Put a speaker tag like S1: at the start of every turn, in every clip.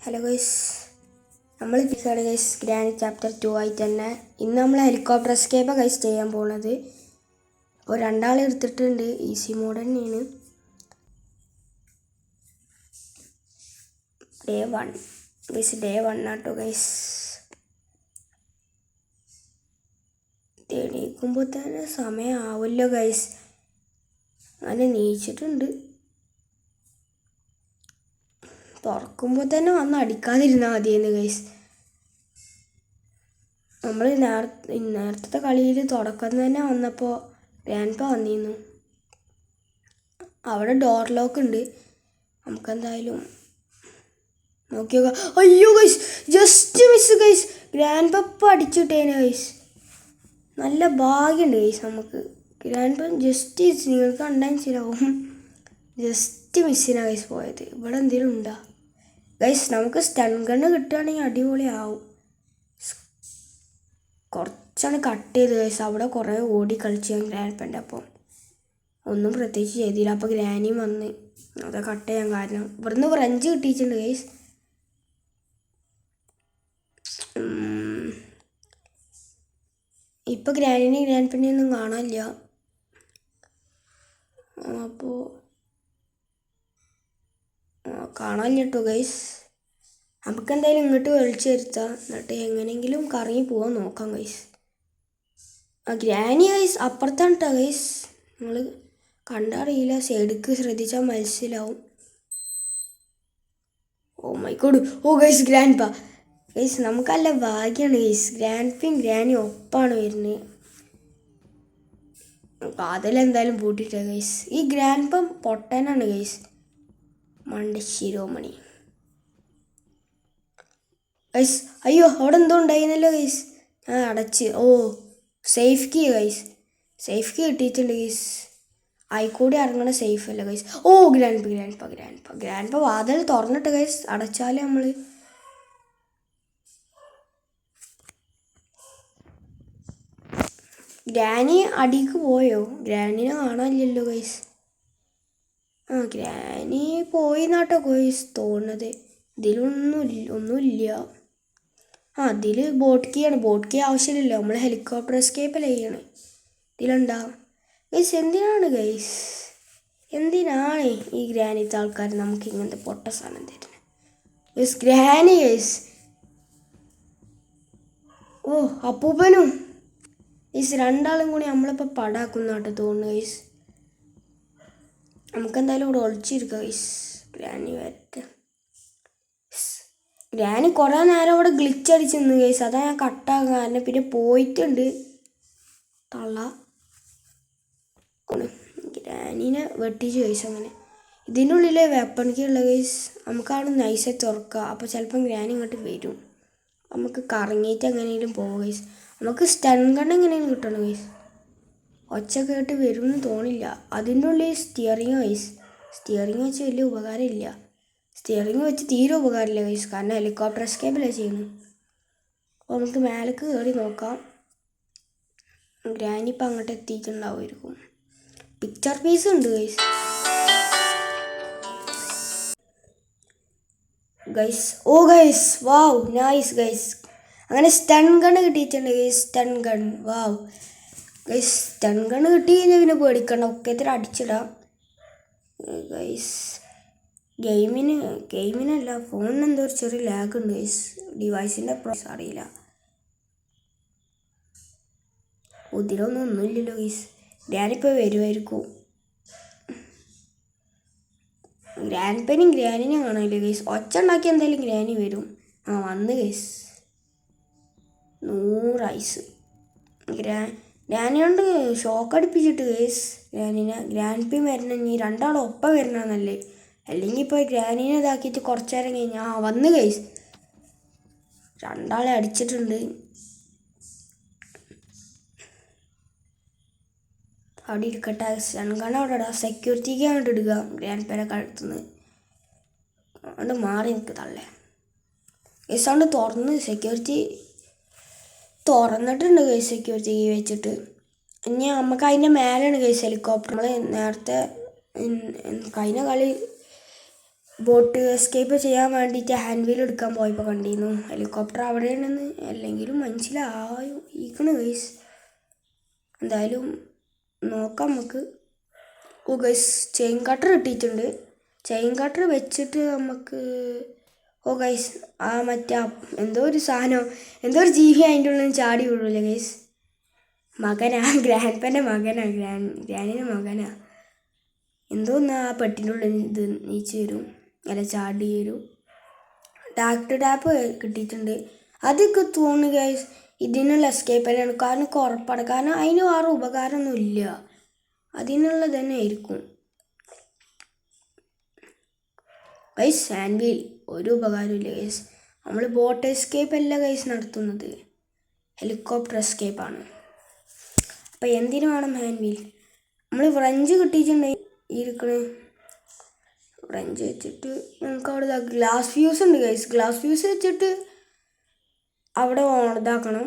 S1: Hello guys, നമ്മൾ ഫിസാണ് guys grand chapter 2 ആയിട്ട് തന്നെ. ഇന്ന് നമ്മൾ ഹെലികോപ്റ്റർ എസ്കേപ്പാണ് ഗൈസ് ചെയ്യാൻ പോകുന്നത്. അപ്പോൾ രണ്ടാളെ എടുത്തിട്ടുണ്ട്, ഈസി മോഡ് തന്നെയാണ്. ഡേ 1 ഗൈസ്, ഡേ 1 ആട്ടോ ഗൈസ്. എണീക്കുമ്പോൾ തന്നെ സമയമാവുമല്ലോ ഗൈസ്. അങ്ങനെ നീച്ചിട്ടുണ്ട്. തുറക്കുമ്പോൾ തന്നെ വന്ന് അടിക്കാതിരുന്നാൽ മതിയെന്ന് ഗൈസ്. നമ്മൾ നേരത്തെ കളിയിൽ തുടക്കം തന്നെ വന്നപ്പോൾ ഗ്രാൻഡ്പ വന്നിരുന്നു. അവിടെ ഡോർ ലോക്ക് ഉണ്ട്. നമുക്കെന്തായാലും നോക്കി നോക്കാം. അയ്യോ guys, just miss guys. Grandpa അടിച്ചിട്ടേനെ ഗൈസ്. നല്ല ഭാഗ്യമുണ്ട് ഗൈസ് നമുക്ക്. ഗ്രാൻഡ്പ ജസ്റ്റ് നിങ്ങൾക്ക് കണ്ടാൽ ശരിയാവും. ജസ്റ്റ് മിസ്സിനാണ് ഗൈസ് പോയത്. ഇവിടെ എന്തെങ്കിലും ഉണ്ടോ ഗൈസ്? നമുക്ക് സ്റ്റൺ ഗണ്ണ് കിട്ടുകയാണെങ്കിൽ അടിപൊളിയാവും. കുറച്ചാണ് കട്ട് ചെയ്ത് ഗൈസ്. അവിടെ കുറേ ഓടി കളിച്ച് ഞാൻ ഗ്രാൻഡ്പൻ്റെ അപ്പം ഒന്നും പ്രത്യേകിച്ച് ചെയ്തില്ല. അപ്പോൾ ഗ്രാനിയും വന്ന് അത് കട്ട് ചെയ്യാൻ കാരണം ഇവിടുന്ന് ഫ്രഞ്ച് കിട്ടിയിട്ടുണ്ട് ഗൈസ്. ഇപ്പോൾ ഗ്രാനിനെയും ഗ്രാൻഡ്പനെയൊന്നും കാണാനില്ല. അപ്പോൾ കാണാനില്ല കേട്ടോ ഗൈസ്. നമുക്ക് എന്തായാലും ഇങ്ങോട്ട് വലിച്ചു വരുത്താം, എന്നിട്ട് എങ്ങനെയെങ്കിലും കറങ്ങി പോകാൻ നോക്കാം ഗൈസ്. ഗ്രാനി ഗൈസ് അപ്പുറത്താണ് കേട്ടോ ഗൈസ്. നിങ്ങൾ കണ്ടറിയില്ല, സൈഡിക്ക് ശ്രദ്ധിച്ചാൽ മനസ്സിലാവും. Oh my God, oh guys grandpa guys. നമുക്കല്ല ഭാഗ്യമാണ് ഗൈസ്. ഗ്രാൻഡ്പയും ഗ്രാനിയും ഒപ്പാണ് വരുന്നത്. അതിലെന്തായാലും പൂട്ടിയിട്ട ഗൈസ്. ഈ ഗ്രാൻഡ്പ പൊട്ടനാണ് ഗൈസ്, മണ്ട ശിരോമണി ഗൈസ്. അയ്യോ, അവിടെ എന്തോ ഉണ്ടായിരുന്നല്ലോ ഗൈസ്. അടച്ച്. Oh safe key guys. Safe key കിട്ടിയിട്ടുണ്ട് ഗൈസ്. ആയിക്കൂടി ഇറങ്ങണ സേഫ് അല്ല ഗൈസ്. ഓ ഗ്രാൻഡ്പ വാതിൽ തുറന്നിട്ട് ഗൈസ്. അടച്ചാൽ നമ്മൾ ഗ്രാനി അടിക്ക് പോയോ? ഗ്രാനിനെ കാണാനില്ലല്ലോ ഗൈസ്. ഗ്രാനി പോയി നാട്ടോ ഗൈസ് തോന്നുന്നത്. ഒന്നുമില്ല. ഇതിൽ ബോട്ട് കീ ആണ്. ബോട്ട് കീ ആവശ്യമില്ലല്ലോ, നമ്മൾ ഹെലികോപ്റ്റർ എസ്കേപ്പല്ലേ ചെയ്യണേ. ഇതിലുണ്ടാവും ഗൈസ്. എന്തിനാണ് ഈ ഗ്രാനിത്തെ ആൾക്കാർ നമുക്ക് ഇങ്ങനത്തെ പൊട്ട സാധനം തരുന്നത് ഗൈസ്? Granny guys. ഓ അപ്പൂപ്പനും ഗൈസ്, രണ്ടാളും കൂടി നമ്മളിപ്പോൾ പടാക്കുന്നാട്ടോ തോന്നുന്നു ഗൈസ്. നമുക്കെന്തായാലും ഇവിടെ ഒളിച്ചിരിക്കാം ഗൈസ്. ഗ്രാനി വരട്ടെ. ഗ്രാനി കുറേ നേരം ഇവിടെ ഗ്ലിച്ച് അടിച്ച് നിന്ന് ഗൈസ്. അതാ ഞാൻ കട്ടാകാൻ കാരണം. പിന്നെ പോയിട്ടുണ്ട് തള്ള. ഗ്രാനീനെ വെട്ടിച്ച് ഗൈസ്. അങ്ങനെ ഇതിൻ്റെ ഉള്ളിൽ വെപ്പൺ കീ ഉള്ള ഗൈസ്. നമുക്കാണ് നൈസായി തുറക്കുക. അപ്പോൾ ചിലപ്പം ഗ്രാനി ഇങ്ങോട്ട് വരും. നമുക്ക് കറങ്ങിയിട്ട് എങ്ങനെയെങ്കിലും പോകും ഗൈസ്. നമുക്ക് സ്റ്റൺ ഗൺ എങ്ങനെയെങ്കിലും കിട്ടണം ഗൈസ്. ഒച്ച കേട്ട് വരുമെന്ന് തോന്നില്ല. അതിൻ്റെ ഉള്ളിൽ സ്റ്റിയറിങ് ഗൈസ്. സ്റ്റിയറിങ് വെച്ച് വലിയ ഉപകാരമില്ല. സ്റ്റിയറിങ് വെച്ച് തീരെ ഉപകാരമില്ല ഗൈസ്, കാരണം ഹെലികോപ്റ്റർ എസ്കേപ്പല്ലേ ചെയ്യുന്നു. അപ്പോൾ നമുക്ക് മേലേക്ക് കയറി നോക്കാം. ഗ്രാനി ഇപ്പം അങ്ങോട്ട് എത്തിയിട്ടുണ്ടാവുമായിരിക്കും. പിക്ചർ പീസ് ഉണ്ട് guys. Oh guys, wow nice guys. അങ്ങനെ സ്റ്റൺ ഗൺ കിട്ടിയിട്ടുണ്ട് ഗൈസ്. സ്റ്റൺ ഗൺ, വാവ് ഗൈസ്. സ്റ്റൺ ഗൺ കിട്ടി കഴിഞ്ഞാൽ പിന്നെ പേടിക്കണ്ട, ഒക്കെ ഇത്ര അടിച്ചിടാം ഗൈസ്. ഗെയിമിനല്ല, ഫോണിന് എന്തോ ഒരു ചെറിയ ലാഗ് ഉണ്ട് ഗൈസ്. ഡിവൈസിൻ്റെ പ്രോസസ് അറിയില്ല. ഒന്നില്ലല്ലോ ഗൈസ്. ഗ്രാനിപ്പോൾ വരുമായിരിക്കും. ഗ്രാൻഡ്പനും ഗ്രാനിനെ കാണാനില്ല ഗൈസ്. ഒച്ച ഉണ്ടാക്കി എന്തായാലും ഗ്രാനി വരും. വന്ന് ഗൈസ്. 100 ഐസ്. ഗ്രാനി കൊണ്ട് ഷോക്ക് അടുപ്പിച്ചിട്ട് ഗൈസ് ഗ്രാനിനെ. ഗ്രാൻഡ്പയും വരണം, ഇനി രണ്ടാളും ഒപ്പം വരണമെന്നല്ലേ. അല്ലെങ്കിൽ ഇപ്പോൾ ഗ്രാനീനെ ഇതാക്കിയിട്ട് കുറച്ച് നേരം കഴിഞ്ഞാൽ വന്ന് ഗൈസ്. രണ്ടാളെ അടിച്ചിട്ടുണ്ട്. അവിടെ ഇരിക്കട്ടെ. സ്റ്റൺഗൺ അവിടെ ഇടാം. സെക്യൂരിറ്റിക്ക് അങ്ങോട്ട് ഇടുക. ഗ്രാൻഡ്പേരെ കഴുത്തുനിന്ന് അതുകൊണ്ട് മാറി നിൽക്ക് തള്ളേ ഗൈസ്. അതുകൊണ്ട് തുറന്ന് സെക്യൂരിറ്റി തുറന്നിട്ടുണ്ട് ഗൈസ്. സെക്യൂരിറ്റി കീ വെച്ചിട്ട് ഇനി നമുക്ക് അതിൻ്റെ മേലെയാണ് ഗൈസ് ഹെലികോപ്റ്റർ. നമ്മൾ നേരത്തെ കഴിഞ്ഞ കളി ബോട്ട് എസ്കേപ്പ് ചെയ്യാൻ വേണ്ടിയിട്ട് ഹാൻഡ് വീൽ എടുക്കാൻ പോയപ്പോൾ കണ്ടിരുന്നു. ഹെലികോപ്റ്റർ അവിടെയാണെന്ന് അല്ലെങ്കിലും മനസ്സിലായോ ഈക്കണ് ഗൈസ്. എന്തായാലും നോക്കാം നമുക്ക്. ഓ ഗൈസ്, ചെയിൻ കട്ടർ കിട്ടിയിട്ടുണ്ട്. ചെയിൻ കട്ടർ വെച്ചിട്ട് നമുക്ക് ഓ ഗൈസ് ആ മറ്റേ എന്തോ ഒരു സാധനം, എന്തോ ഒരു ജീവി അതിൻ്റെ ഉള്ളിൽ നിന്ന് ചാടി വീഴൂല്ലേ ഗൈസ്. മകനാ, ഗ്രാൻഡ്പ്പൻ്റെ മകനാ, ഗ്രാനിൻ്റെ മകനാ. എന്തോന്നാ ആ പെട്ടിൻ്റെ ഉള്ളിൽ ഇത് നീച്ച് വരും, അല്ല ചാടി വരും. ഡാക്ടർ ടാപ്പ് കിട്ടിയിട്ടുണ്ട്. അതൊക്കെ തോന്നുന്നു ഗൈസ് ഇതിനുള്ള എസ്കേപ്പ് തന്നെയാണ്. കാരണം ഉറപ്പാണ്, കാരണം അതിന് വേറെ ഉപകാരമൊന്നും ഇല്ല, അതിനുള്ളത് തന്നെ ആയിരിക്കും ഗൈസ്. ഹാൻഡ് വീൽ ഒരു ഉപകാരമില്ല ഗൈസ്. നമ്മൾ ബോട്ട് എസ്കേപ്പ് അല്ല ഗൈസ് നടത്തുന്നത്, ഹെലികോപ്റ്റർ എസ്കേപ്പാണ്. അപ്പം എന്തിനു വേണം ഹാൻഡ് വീൽ? നമ്മൾ ഫ്രഞ്ച് കിട്ടിയിട്ടുണ്ടെങ്കിൽ ഇരിക്കണേ ഫ്രഞ്ച് വെച്ചിട്ട് നമുക്ക് അവിടെ ഗ്ലാസ് ഫ്യൂസ് ഉണ്ട് ഗൈസ്. ഗ്ലാസ് ഫ്യൂസ് വെച്ചിട്ട് അവിടെ ഇതാക്കണം,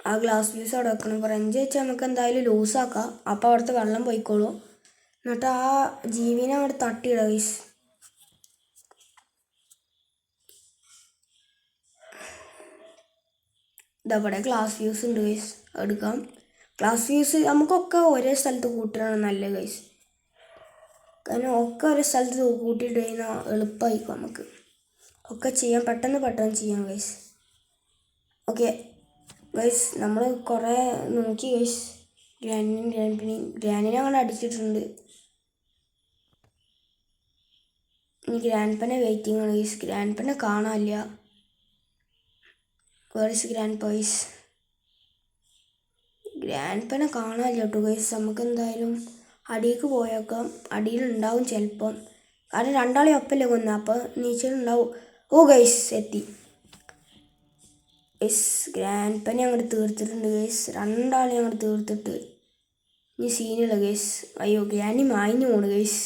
S1: ആ ഗ്ലാസ് ഫ്യൂസ് അവിടെ വെക്കണം. ഫ്രഞ്ച് വെച്ച് നമുക്ക് എന്തായാലും ലൂസാക്കാം, അപ്പോൾ അവിടുത്തെ വെള്ളം പോയിക്കോളും. എന്നിട്ട് ആ ജീവിനെ അവിടെ തട്ടിയിടുക ഗൈസ്. ഇതവിടെ ഗ്ലാസ് ഫ്യൂസ് ഉണ്ട് ഗൈസ്, എടുക്കാം. ഗ്ലാസ് ഫ്യൂസ് നമുക്കൊക്കെ ഒരേ സ്ഥലത്ത് കൂട്ടുകയാണ് നല്ലത് ഗൈസ്. കാരണം ഒക്കെ ഒരേ സ്ഥലത്ത് കൂട്ടിയിട്ട് കഴിഞ്ഞാൽ എളുപ്പമായിരിക്കും, നമുക്ക് ഒക്കെ ചെയ്യാം, പെട്ടെന്ന് ചെയ്യാം ഗൈസ്. ഓക്കെ ഗൈസ്, നമ്മൾ കുറേ നോക്കി ഗൈസ്. ഗ്രാനിനെ അങ്ങനെ അടിച്ചിട്ടുണ്ട്. ഇനി ഗ്രാൻഡ്പ്പനെ വെയിറ്റിംഗ് ആണ് ഗൈസ്. ഗ്രാൻഡ്പ്പനെ കാണാനില്ല. Verse ഗ്രാൻഡ്പ്പ guys? ഗ്രാൻഡ്പ്പനെ കാണാനില്ല കേട്ടോ ഗൈസ്. നമുക്ക് എന്തായാലും അടിയിലേക്ക് പോയേക്കാം, അടിയിലുണ്ടാവും ചിലപ്പം. കാരണം രണ്ടാളെ ഒപ്പല്ലേ കൊന്ന, അപ്പോൾ നീച്ചിലുണ്ടാവും. ഓ ഗൈസ് എത്തി ഗൈസ്. ഗ്രാൻഡ്പ്പനെ അങ്ങോട്ട് തീർത്തിട്ടുണ്ട് ഗൈസ്. രണ്ടാളെ അങ്ങോട്ട് തീർത്തിട്ട് ഇനി സീനില്ല ഗൈസ്. അയ്യോ ഗ്രാനി മായിഞ്ഞു പോണു ഗൈസ്.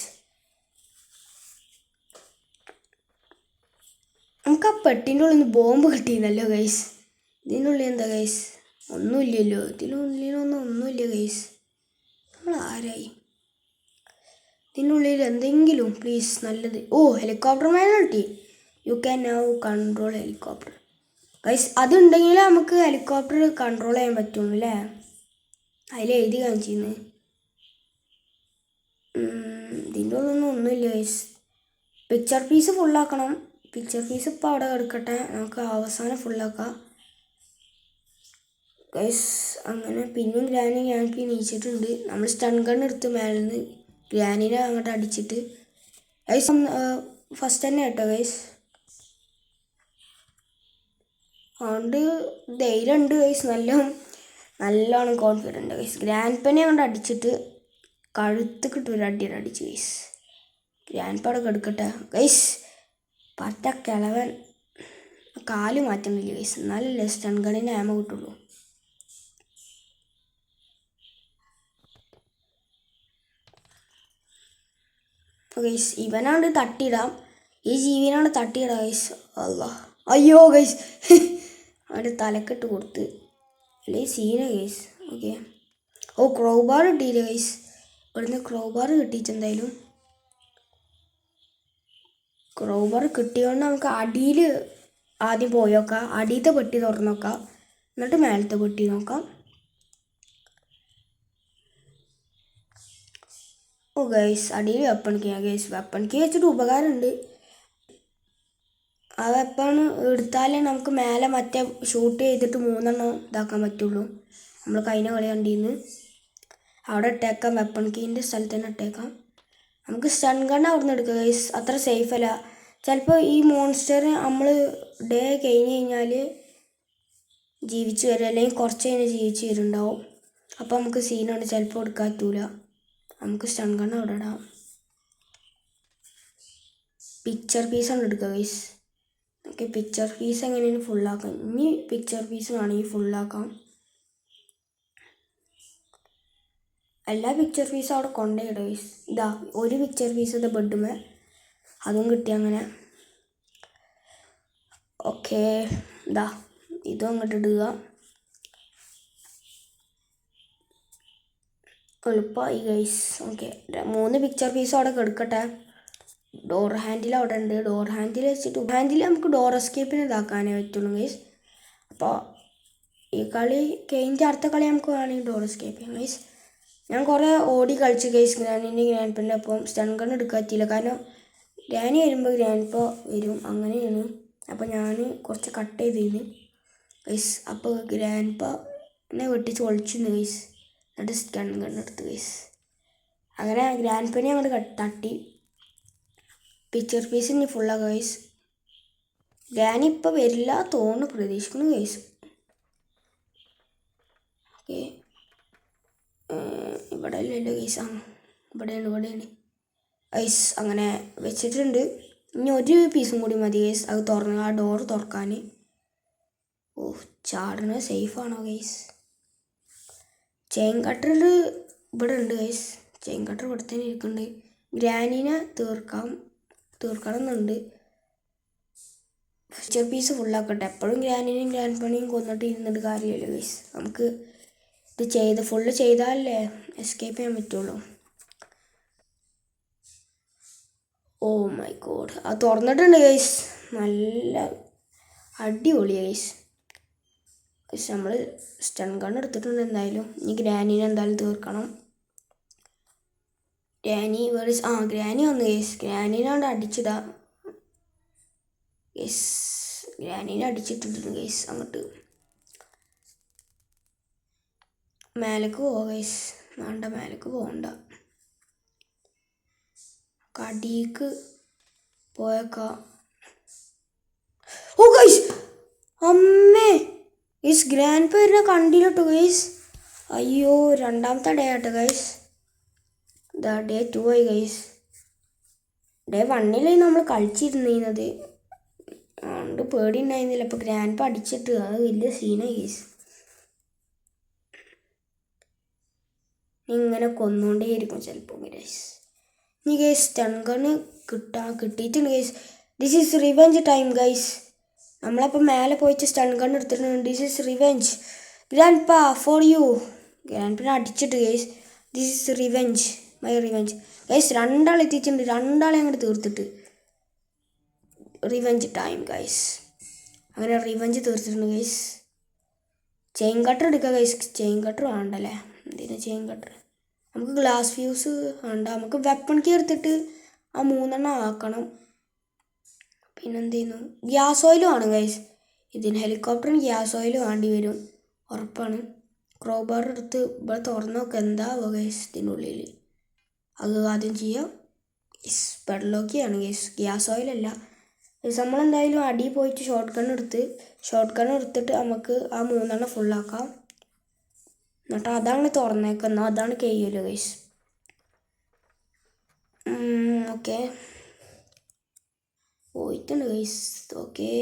S1: നമുക്ക് ആ പെട്ടിൻ്റെ ഉള്ളിൽ നിന്ന് ബോംബ് കിട്ടിയിരുന്നല്ലോ ഗൈസ്. ഇതിനുള്ളിൽ എന്താ ഗൈസ്? ഒന്നുമില്ലല്ലോ, ഒന്നുമില്ല ഗൈസ്. നമ്മൾ ആരായി? ഇതിനുള്ളിൽ എന്തെങ്കിലും പ്ലീസ് നല്ലത്. ഓ ഹെലികോപ്റ്റർ മാൻ കിട്ടി. You can now control helicopter guys. അതുണ്ടെങ്കിലേ നമുക്ക് ഹെലികോപ്റ്റർ കൺട്രോൾ ചെയ്യാൻ പറ്റുള്ളൂ അല്ലേ? അതിൽ എഴുതി കാണിച്ചിരുന്നു. ഇതിൻ്റെ ഒന്നുമില്ല ഗൈസ്. പിക്ചർ പീസ് ഫുള്ളാക്കണം. പിക്ചർ പീസ് ഇപ്പോൾ അവിടെ കിടക്കട്ടെ, നമുക്ക് അവസാനം ഫുള്ളാക്കാം ഗൈസ്. അങ്ങനെ പിന്നെയും ഗ്രാനി നീച്ചിട്ടുണ്ട്. നമ്മൾ സ്റ്റൺ ഗൺ എടുത്ത് മേലെ നിന്ന് ഗ്രാനിനെ അങ്ങോട്ട് അടിച്ചിട്ട് ഗൈസ് ഫസ്റ്റ് തന്നെ കേട്ടോ ഗൈസ്. അതുകൊണ്ട് ധൈര്യമുണ്ട് ഗൈസ്, നല്ലോണം കോൺഫിഡൻറ്റ് ഗൈസ്. ഗ്രാൻഡ്പ്പനെ അങ്ങോട്ട് അടിച്ചിട്ട് കഴുത്ത് കിട്ടൂല അടിച്ച് ഗൈസ്. ഗ്രാൻഡ്പ്പ അവിടെ കിടക്കട്ടെ ഗൈസ്. പറ്റ കിളവൻ കാല് മാറ്റണില്ല ഗൈസ്, എന്നാലല്ലേ സ്റ്റൺ ഗണ്ണിന് ആമ കിട്ടുള്ളൂ. ഗൈസ് ഇവനാണ്ട് തട്ടിയിടാം, ഈ ജീവിനാണ് തട്ടിയിടാം ഗൈസ്. അല്ല അയ്യോ ഗൈസ് അവിടെ തലക്കെട്ട് കൊടുത്ത് അല്ലേ സീന ഗൈസ്. ഓക്കെ ഓ ക്രോബാർ കിട്ടിയില്ല ഗൈസ്. ഇവിടുന്ന് ക്രോബാർ കിട്ടിയിട്ട് എന്തായാലും ക്രോബാർ കിട്ടിയോണ്ട് നമുക്ക് അടിയിൽ ആദ്യം പോയി നോക്കാം. അടിയിലത്തെ പെട്ടി തുറന്ന് നോക്കാം, എന്നിട്ട് മേലത്തെ പെട്ടി നോക്കാം. ഓ ഗൈസ് അടിയിൽ weapon key guys. Weapon key വെച്ചിട്ട് ഉപകാരമുണ്ട്. ആ വെപ്പൺ എടുത്താലേ നമുക്ക് മേലെ മറ്റേ ഷൂട്ട് ചെയ്തിട്ട് 3 ഇതാക്കാൻ പറ്റുള്ളൂ. നമ്മൾ കഴിഞ്ഞ കളി കണ്ടിന്ന് അവിടെ ഇട്ടേക്കാം, വെപ്പൺ കീൻ്റെ സ്ഥലത്ത് തന്നെ ഇട്ടേക്കാം. നമുക്ക് സ്റ്റൺ ഗൺ അവിടെ നിന്ന് എടുക്കാം ഗൈസ്. അത്ര സേഫ് അല്ല. ചിലപ്പോൾ ഈ മോൺസ്റ്റർ നമ്മൾ ഡേ കഴിഞ്ഞ് കഴിഞ്ഞാൽ ജീവിച്ച് വരും, അല്ലെങ്കിൽ കുറച്ച് കഴിഞ്ഞ് ജീവിച്ച് വരുന്നുണ്ടാവും. അപ്പോൾ നമുക്ക് സീനാണ്, ചിലപ്പോൾ എടുക്കാൻ പറ്റൂല. നമുക്ക് സ്റ്റൺ ഗൺ അവിടെ ഇടാം. പിക്ചർ പീസാണ് എടുക്കുക ഗൈസ്. ഓക്കെ പിക്ചർ പീസ് എങ്ങനെയാണ് ഫുള്ളാക്കാം. ഇനി പിക്ചർ പീസ് വേണമെങ്കിൽ ഫുള്ളാക്കാം. എല്ലാ പിക്ചർ പീസും അവിടെ കൊണ്ടുപോയിടുക ഗൈസ്. ഇതാ ഒരു പിക്ചർ പീസ് ഇത് ബെഡുമേ അതും കിട്ടി അങ്ങനെ. ഓക്കെ ഇതാ ഇതും അങ്ങോട്ട് ഇടുക. എളുപ്പമായി ഗൈസ്. ഓക്കെ 3 പിക്ചർ പീസും അവിടെ കിടക്കട്ടെ. ഡോർ ഹാൻഡിൽ അവിടെ ഉണ്ട്. ഡോർ ഹാൻഡിൽ വെച്ചിട്ട് ഹാൻഡിൽ നമുക്ക് ഡോർ എസ്കേപ്പിന് ഇതാക്കാനേ പറ്റുള്ളൂ ഗൈസ്. അപ്പോൾ ഈ കളി കഴിഞ്ഞ അടുത്ത കളി നമുക്ക് വേണമെങ്കിൽ ഡോർ എസ്കേപ്പ് ചെയ്യാം ഗൈസ്. ഞാൻ കുറേ ഓടി കളിച്ച് ഗൈസ് ഗ്രാനിൻ്റെ ഗ്രാൻഡ് അപ്പം സ്റ്റൺ ഗൺ എടുക്കാൻ പറ്റിയില്ല. കാരണം ഗ്രാനി വരുമ്പോൾ ഗ്രാൻഡ് വരും, അങ്ങനെയാണ്. അപ്പോൾ ഞാൻ കുറച്ച് കട്ട് ചെയ്തിരുന്നു ഗൈസ്. അപ്പോൾ ഗ്രാൻഡ് എന്നെ വെട്ടിച്ച് ഒളിച്ചിരുന്നു ഗൈസ്. എന്നിട്ട് സ്റ്റൺ ഗൺ എടുത്ത് ഗൈസ്. അങ്ങനെ ഗ്രാൻഡ് അങ്ങോട്ട് തട്ടി. പിക്ചർ പീസ് ഇനി ഫുള്ളാണ് ഗൈസ്. ഗ്രാനി ഇപ്പോൾ വരില്ല തോന്നുന്നു, പ്രതീക്ഷിക്കുന്നു ഗൈസ്. ഓക്കെ, ഇവിടെ അല്ലല്ലോ ഗൈസ്. ഇവിടെയാണ് ഗൈസ്. അങ്ങനെ വെച്ചിട്ടുണ്ട്. ഇനി ഒരു പീസും കൂടി മതി ഗൈസ്. അത് തുറന്ന് ആ ഡോർ തുറക്കാൻ. ഓ, ചാടണ സേഫാണോ ഗൈസ്? ചെയിൻ കട്ടർ ഇവിടെ ഉണ്ട് ഗൈസ്. ചെയിൻ കട്ടർ ഇവിടെ തന്നെ ഇരിക്കുന്നുണ്ട്. ഗ്രാനീനെ തീർക്കണമെന്നുണ്ട്. ഫിച്ചർ പീസ് ഫുള്ളാക്കട്ടെ. എപ്പോഴും ഗ്രാനീനെയും ഗ്രാൻഡ് പണിയും കൊന്നിട്ട് ഇരുന്നിട്ട് കാര്യമില്ല ഗൈസ്. നമുക്ക് ഇത് ഫുള്ള് ചെയ്താലല്ലേ എസ്കേപ്പ് ചെയ്യാൻ പറ്റുള്ളൂ. ഓ മൈ ഗോഡ്, അത് തുറന്നിട്ടുണ്ട് ഗൈസ്. നല്ല അടിപൊളി ഗൈസ്. നമ്മൾ സ്റ്റൺ ഗൺ എടുത്തിട്ടുണ്ട് എന്തായാലും. ഇനി ഗ്രാനീനെ എന്തായാലും തീർക്കണം. ഗ്രാനി ഗ്രാനി വന്നു ഗൈസ്. ഗ്രാനീനെ അടിച്ചിടാ ഗൈസ്. ഗ്രാനീനെ അടിച്ചിട്ടിട്ടുണ്ട് ഗൈസ്. അങ്ങോട്ട് മേലേക്ക് പോവാ ഗൈസ്. വേണ്ട, മേലേക്ക് പോകണ്ട. കടിക്ക് പോയേക്കാം. ഓ ഗൈസ്, അമ്മേ ഗൈസ്, ഗ്രാൻഡ് പേരിനെ കണ്ടില്ലട്ടോ ഗൈസ്. അയ്യോ, രണ്ടാമത്തെ ഡേ ആട്ടോ ഗൈസ്. ഇതാ ഡേ 2 ആയി ഗൈസ്. ഡേ 1 നമ്മൾ കളിച്ചിരുന്നത്. അതുകൊണ്ട് പേടി ഉണ്ടായിരുന്നില്ല. ഇപ്പോൾ ഗ്രാൻഡ് അടിച്ചിട്ട് അത് വലിയ സീനായി ഗൈസ്. ഇങ്ങനെ കൊന്നുകൊണ്ടേയിരിക്കും ചിലപ്പോൾ ഗൈസ്. ഇനി ഗൈസ് സ്റ്റൺ ഗണ്ണ് കിട്ടിയിട്ടുണ്ട് guys. This is revenge time guys. നമ്മളപ്പോൾ മേലെ പോയിട്ട് സ്റ്റൺ ഗൺ എടുത്തിട്ടുണ്ട്. ദിസ് ഈസ് റിവെഞ്ച് ഗ്രാൻഡ് പാ ഫോർ യു. ഗ്രാൻഡ് പിന്നെ അടിച്ചിട്ട് guys. This is revenge, my revenge guys. രണ്ടാളെ എത്തിയിട്ടുണ്ട്. രണ്ടാളെ അങ്ങോട്ട് തീർത്തിട്ട് റിവെഞ്ച് ടൈം ഗൈസ്. അങ്ങനെ റിവെഞ്ച് തീർത്തിട്ടുണ്ട് ഗൈസ്. ചെയിൻ കട്ടർ എടുക്കുക ഗൈസ്. ചെയിൻ കട്ടർ വേണ്ടല്ലേ? എന്തിനാ ചെയിൻ കട്ടർ? നമുക്ക് ഗ്ലാസ് ഫ്യൂസ് വേണ്ട. നമുക്ക് വെപ്പൺ കീ എടുത്തിട്ട് ആ 3 ആക്കണം. പിന്നെന്ത് ചെയ്യുന്നു? ഗ്യാസ് ഓയിൽ വേണം ഗൈസ്. ഇതിന് ഹെലികോപ്റ്ററിന് ഗ്യാസ് ഓയിൽ വേണ്ടി വരും, ഉറപ്പാണ്. ക്രോബാർ എടുത്ത് ഇവിടെ തുറന്ന് നോക്കുക എന്താവുക ഗൈസ് ഇതിനുള്ളിൽ. അത് ആദ്യം ചെയ്യാം ഗൈസ്. പെഡലോക്കിയാണ് ഗൈസ്, ഗ്യാസ് ഓയിലല്ല ഗൈസ്. നമ്മളെന്തായാലും അടി പോയിട്ട് ഷോർട്ട് ഗൺ എടുത്തിട്ട് നമുക്ക് ആ 3 ഫുള്ളാക്കാം. എന്നിട്ട് അതാണ് തുറന്നേക്കുന്നത്, അതാണ് കഴിയുമല്ലോ ഗൈസ്. ഓക്കെ, പോയിട്ടുണ്ട് ഗൈസ്. ഓക്കെ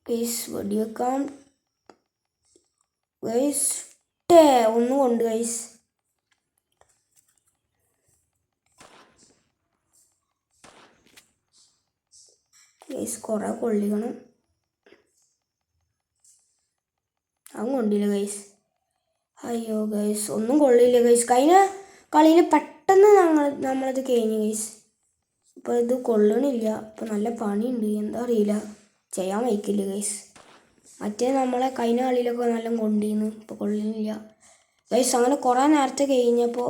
S1: ഗൈസ്, വെടിവെക്കാം ഗൈസ്. ഒന്നും കൊണ്ട് ഗൈസ്. ഗൈസ് കുറേ കൊള്ളിക്കണം. അതും കൊണ്ടില്ല ഗൈസ്. അയ്യോ ഗൈസ്, ഒന്നും കൊള്ളില്ല ഗൈസ്. കഴിഞ്ഞ കളിയിൽ പെട്ടെന്ന് നമ്മളത് കഴിഞ്ഞു ഗൈസ്. ഇപ്പോൾ ഇത് കൊള്ളണില്ല. ഇപ്പോൾ നല്ല പണിയുണ്ട്, എന്താ അറിയില്ല, ചെയ്യാൻ വയ്ക്കില്ല ഗൈസ്. മറ്റേ നമ്മളെ കഴിഞ്ഞ കളിയിലൊക്കെ നല്ല കൊണ്ടിരുന്നു, ഇപ്പോൾ കൊള്ളുന്നില്ല ഗൈസ്. അങ്ങനെ കുറേ നേരത്തെ കഴിഞ്ഞപ്പോൾ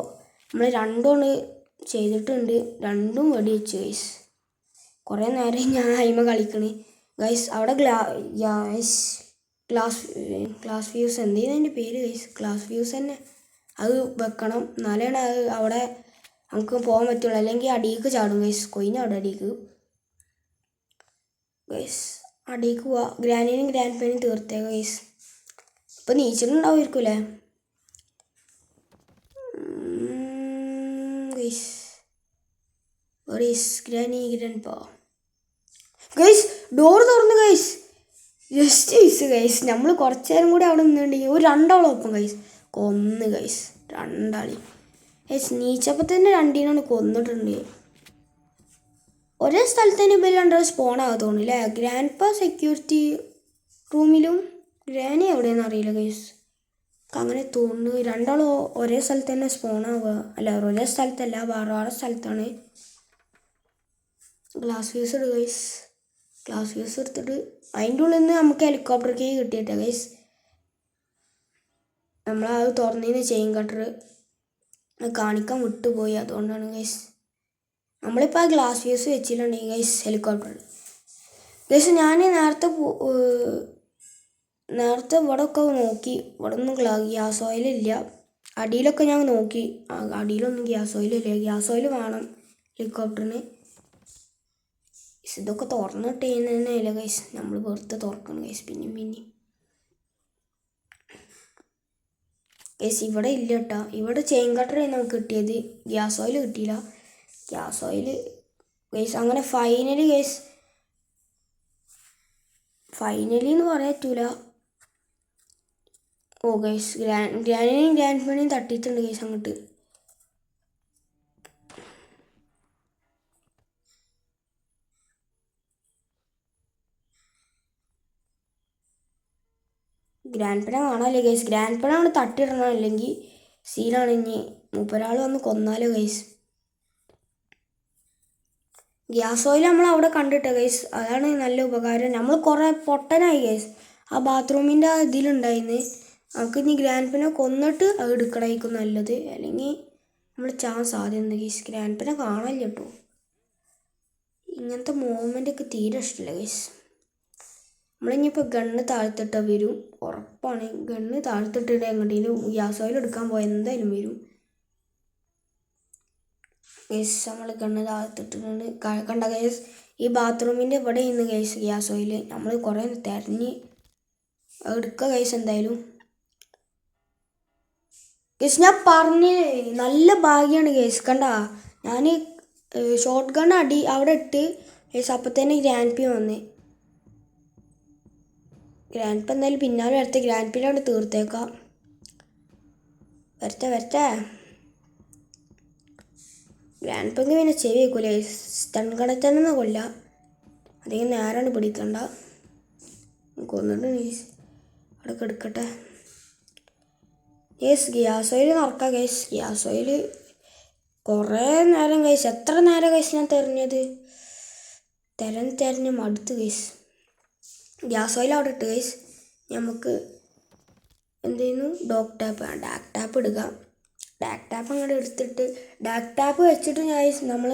S1: നമ്മൾ 2 ചെയ്തിട്ടുണ്ട്. 2 വെടി വെച്ച് ഗൈസ്. കുറേ നേരം ഞാൻ അയിമ കളിക്കണേ ഗൈസ്. അവിടെ ഗ്ലാസ് ഫ്യൂസ് എന്തെങ്കിലും അതിൻ്റെ പേര് ഗൈസ്. ഗ്ലാസ് ഫ്യൂസ് തന്നെ അത് വെക്കണം, എന്നാലാണ് അത് അവിടെ നമുക്ക് പോകാൻ പറ്റുള്ളൂ. അല്ലെങ്കിൽ അടിയിലേക്ക് ചാടും ഗൈസ്. കൊയിനാടും അടിയിലേക്ക് ഗൈസ്. അടിയിലേക്ക് പോവാ. ഗ്രാനിനും ഗ്രാൻഡ് പേനും തീർത്തേക്കാം ഗൈസ്. ഇപ്പം നീച്ചിട്ടുണ്ടാവുമായിരിക്കും അല്ലേ ഗൈസ്? ഗ്രാനി ഗ്രാൻഡ് പാ ഗൈസ്. ഡോർ തുറന്നു ഗൈസ്. Just miss guys. നമ്മൾ കുറച്ച് നേരം കൂടി അവിടെ നിന്നുണ്ടെങ്കിൽ ഒരു 2 ആളൊപ്പം ഗൈസ് കൊന്ന് ഗൈസ്. 2 ആളി ഗൈസ്. നീച്ചപ്പോൾ തന്നെ 2 കൊന്നിട്ടുണ്ട്. ഒരേ സ്ഥലത്ത് തന്നെ ഇവർ 2 സ്പോൺ ആകാൻ തോന്നില്ലേ? ഗ്രാൻഡ് പാ സെക്യൂരിറ്റി റൂമിലും ഗ്രാനി എവിടെയെന്ന് അറിയില്ല ഗൈസ്. അങ്ങനെ തോന്നുന്നു രണ്ടാളും ഒരേ സ്ഥലത്ത് തന്നെ സ്പോണാവുക. അല്ല, ഒരേ സ്ഥലത്തല്ല, വേറെ വേറെ സ്ഥലത്താണ്. ഗ്ലാസ് ഫ്യൂസ് ഇടുക ഗൈസ്. ഗ്ലാസ് ഫ്യൂസ് എടുത്തിട്ട് അതിൻ്റെ ഉള്ളിൽ നിന്ന് നമുക്ക് ഹെലികോപ്റ്റർ കീ കിട്ടിയിട്ടേ ഗൈസ്. നമ്മളത് തുറന്നതിന് ചെയിൻ കട്ടർ കാണിക്കാൻ വിട്ടുപോയി, അതുകൊണ്ടാണ് ഗൈസ്. നമ്മളിപ്പോൾ ആ ഗ്ലാസ് ഫ്യൂസ് വെച്ചിട്ടുണ്ടെങ്കിൽ ഗൈസ് ഹെലികോപ്റ്റർ ഗൈസ്. ഞാൻ നേരത്തെ ഇവിടെ ഒക്കെ നോക്കി, ഇവിടെ ഒന്നും ഗ്യാസ് ഓയിലില്ല. അടിയിലൊക്കെ ഞാൻ നോക്കി, അടിയിലൊന്നും ഗ്യാസ് ഓയിലില്ല. ഗ്യാസ് ഓയിൽ വേണം ഹെലികോപ്റ്ററിന്. ഇതൊക്കെ തുറന്നിട്ട് തന്നെയല്ല ഗൈസ്, നമ്മൾ വെറുതെ തുറക്കണം ഗൈസ് പിന്നെയും. ഗൈസ് ഇവിടെ ഇല്ല കേട്ടോ, ഇവിടെ ചെയിൻ കട്ടർ നമുക്ക് കിട്ടിയത്, ഗ്യാസ് ഓയിൽ കിട്ടിയില്ല. ഗ്യാസ് ഓയിൽ ഗൈസ് അങ്ങനെ ഫൈനലി എന്ന് പറയാൻ പറ്റൂല. ഓ ഗൈസ് ഗ്രാനിനെയും ഗ്രാൻഡ് തട്ടിയിട്ടുണ്ട് ഗൈസ് അങ്ങോട്ട്. ഗ്രാൻഡ് പന കാണാമല്ലേ ഗൈസ്. ഗ്രാൻഡ് പന അവിടെ തട്ടിയിടണം, അല്ലെങ്കിൽ സീനാണ്. ഇനി മൂപ്പരാൾ വന്ന് കൊന്നാലോ ഗൈസ്. ഗ്യാസ് ഓയിൽ നമ്മൾ അവിടെ കണ്ടിട്ട ഗൈസ്, അതാണ് നല്ല ഉപകാരം. നമ്മൾ കുറേ പൊട്ടനായി ഗൈസ്. ആ ബാത്റൂമിൻ്റെ ഇതിലുണ്ടായിന്ന്. നമുക്ക് ഇനി ഗ്രാൻഡ് പന കൊന്നിട്ട് അത് എടുക്കണമായിരിക്കും നല്ലത്, അല്ലെങ്കിൽ നമ്മൾ ചാൻസ് സാധ്യത ഗൈസ്. ഗ്രാൻഡ് പന കാണാനില്ല കേട്ടോ. ഇങ്ങനത്തെ മൂവ്മെൻ്റൊക്കെ തീരെ ഇഷ്ടമില്ല ഗൈസ്. നമ്മളിനിയിപ്പോൾ ഗണ്ണ് താഴ്ത്തിട്ട വരും, ഉറപ്പാണ്. ഗണ്ണ് താഴ്ത്തിട്ടിട്ട് എങ്ങോട്ടേലും ഗ്യാസ് ഓയിൽ എടുക്കാൻ പോയാൽ എന്തായാലും വരും ഗൈസ്. നമ്മൾ ഗണ്ണ് താഴ്ത്തിട്ടിട്ടുണ്ട്. കണ്ട ഗൈസ്, ഈ ബാത്റൂമിൻ്റെ ഇവിടെ ഇന്ന് ഗൈസ് ഗ്യാസ് ഓയിൽ. നമ്മൾ കുറേ തിരഞ്ഞ് എടുക്കുക ഗൈസ് എന്തായാലും. ഗൈസ് ഞാൻ പറഞ്ഞ നല്ല ഭാഗ്യമാണ് ഗൈസ്. കണ്ട, ഞാൻ ഷോർട്ട് ഗൺ അവിടെ ഇട്ട് ഗൈസ്, അപ്പത്തന്നെ ഗ്രാൻഡ് പി വന്നേ. ഗ്രാൻഡ് പി എന്തായാലും പിന്നാലെ വരട്ടെ. ഗ്രാൻഡ് പിയിലാണ് തീർത്തേക്കാം. വരട്ടെ. ഗ്രാൻഡ് പിക്ക് പിന്നെ ചെവി വെക്കൂലേ, സ്റ്റൺ കണക്റ്റാണെന്ന് കൊല്ല. അധികം നേരാണ് പിടിക്കണ്ട. കൊന്നിട്ട് അവിടെ കിടക്കട്ടെ ഗൈസ്. ഗ്യാസ് ഓയിൽ നടക്കാം ഗൈസ്. ഗ്യാസ് ഓയിൽ കുറേ നേരം ഗൈസ്, എത്ര നേരം ഗൈസ് ഞാൻ തിരഞ്ഞ് മടുത്ത് ഗൈസ്. ഗ്യാസ് ഓയിൽ അവിടെ ഇട്ട് ഗൈസ്. നമുക്ക് എന്ത് ചെയ്യുന്നു, ഡാക്ക് ടാപ്പ് ഇടുക. ഡാക്ക് ടാപ്പ് അങ്ങോട്ട് എടുത്തിട്ട് ഡാക്ക് ടാപ്പ് വെച്ചിട്ട് ഗൈസ് നമ്മൾ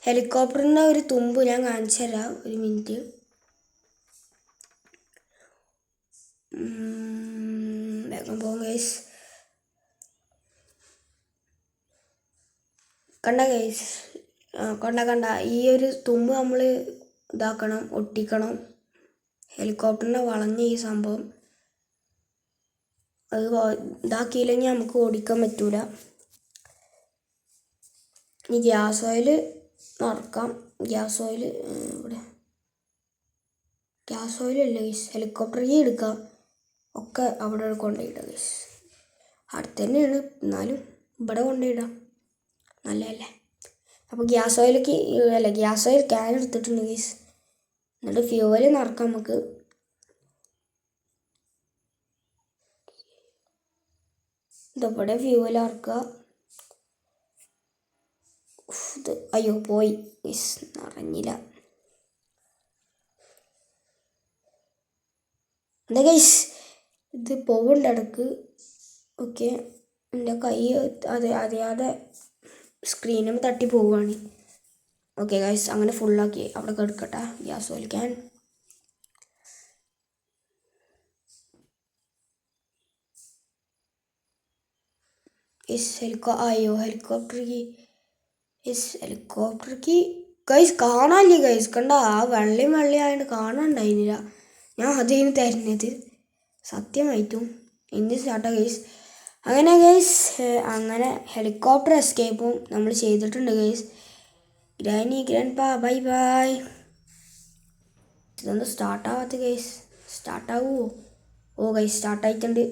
S1: ഹെലികോപ്റ്ററിൻ്റെ ഒരു തുമ്പ് ഞാൻ കാണിച്ചു തരാം, ഒരു മിനിറ്റ്. വേഗം പോകും ഗൈസ്. കണ്ട ഗൈസ്, കണ്ട ഈ ഒരു തുമ്പ് നമ്മൾ ഇതാക്കണം, ഒട്ടിക്കണം. ഹെലികോപ്റ്ററിനെ വളഞ്ഞ ഈ സംഭവം അത് ഇതാക്കിയില്ലെങ്കിൽ നമുക്ക് ഓടിക്കാൻ പറ്റൂല. ഇനി ഗ്യാസ് ഓയിൽ നിറക്കാം. ഗ്യാസ് ഓയിൽ ഇവിടെ ഗ്യാസ് ഓയിലല്ല ഗൈസ്, ഹെലികോപ്റ്റർ കീ എടുക്കാം. ഒക്കെ അവിടെ കൊണ്ടുപോയിടാം ഗൈസ്. അടുത്ത് തന്നെയാണ്, എന്നാലും ഇവിടെ കൊണ്ടുപോയിടാം, നല്ലതല്ലേ. അപ്പോൾ ഗ്യാസ് ഓയിൽ ക്യാൻ എടുത്തിട്ടുണ്ട് ഗൈസ്. എന്നിട്ട് ഫ്യൂവൽ നിറക്കാം നമുക്ക്. ഇതവിടെ ഫ്യൂവൽ ഇറക്കുക. അയ്യോ പോയി ഗൈസ്, നിറഞ്ഞില്ല. എന്താ ഗൈസ്, ഇത് പോവുണ്ട് ഇടക്ക്. ഓക്കെ, എൻ്റെ കൈ അറിയാതെ സ്ക്രീനും തട്ടി പോവുകയാണ്. ഓക്കെ ഗൈസ്, അങ്ങനെ ഫുള്ളാക്കി അവിടെ കിടക്കട്ടെ gas oil can. Helicopter key guys കാണാനില്ല ഗൈസ്. കണ്ട, ആ വെള്ളയായതുകൊണ്ട് കാണാനുണ്ടായിരുന്നില്ല. ഞാൻ അതേന്ന് തരുന്നത് സത്യമായിട്ടും. ഇനി സ്റ്റാർട്ടാ ഗൈസ്. അങ്ങനെ ഗൈസ്, അങ്ങനെ ഹെലികോപ്റ്റർ എസ്കേപ്പും നമ്മൾ ചെയ്തിട്ടുണ്ട് ഗൈസ്. Grandpa. ഇതൊന്നും സ്റ്റാർട്ടാവാത്ത ഗൈസ്. സ്റ്റാർട്ടാവുമോ? ഓ ഗൈസ് സ്റ്റാർട്ടായിട്ടുണ്ട്.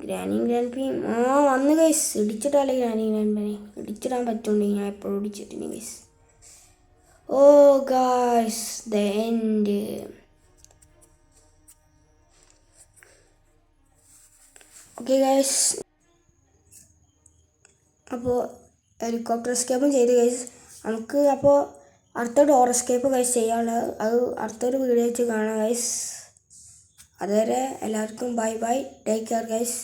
S1: ഗ്രാൻഡ് പി വന്ന് ഗൈസ്. ഇടിച്ചിട്ടല്ലേ ഗ്രാൻഡ് പി ഇടിച്ചിടാൻ പറ്റുന്നുണ്ട്. ഞാൻ എപ്പോഴും ഇടിച്ചിട്ടുണ്ട് guys. Oh guys, the end. Okay guys, അപ്പോൾ ഹെലികോപ്റ്റർ എസ്കേപ്പും ചെയ്ത് ഗൈസ്. നമുക്ക് അപ്പോൾ അടുത്ത ഡോർ എസ്കേപ്പ് ഗൈസ് ചെയ്യാനുള്ളത് അത് അടുത്തൊരു വീഡിയോ വെച്ച് കാണാം ഗൈസ്. അതുവരെ എല്ലാവർക്കും bye bye, take care guys.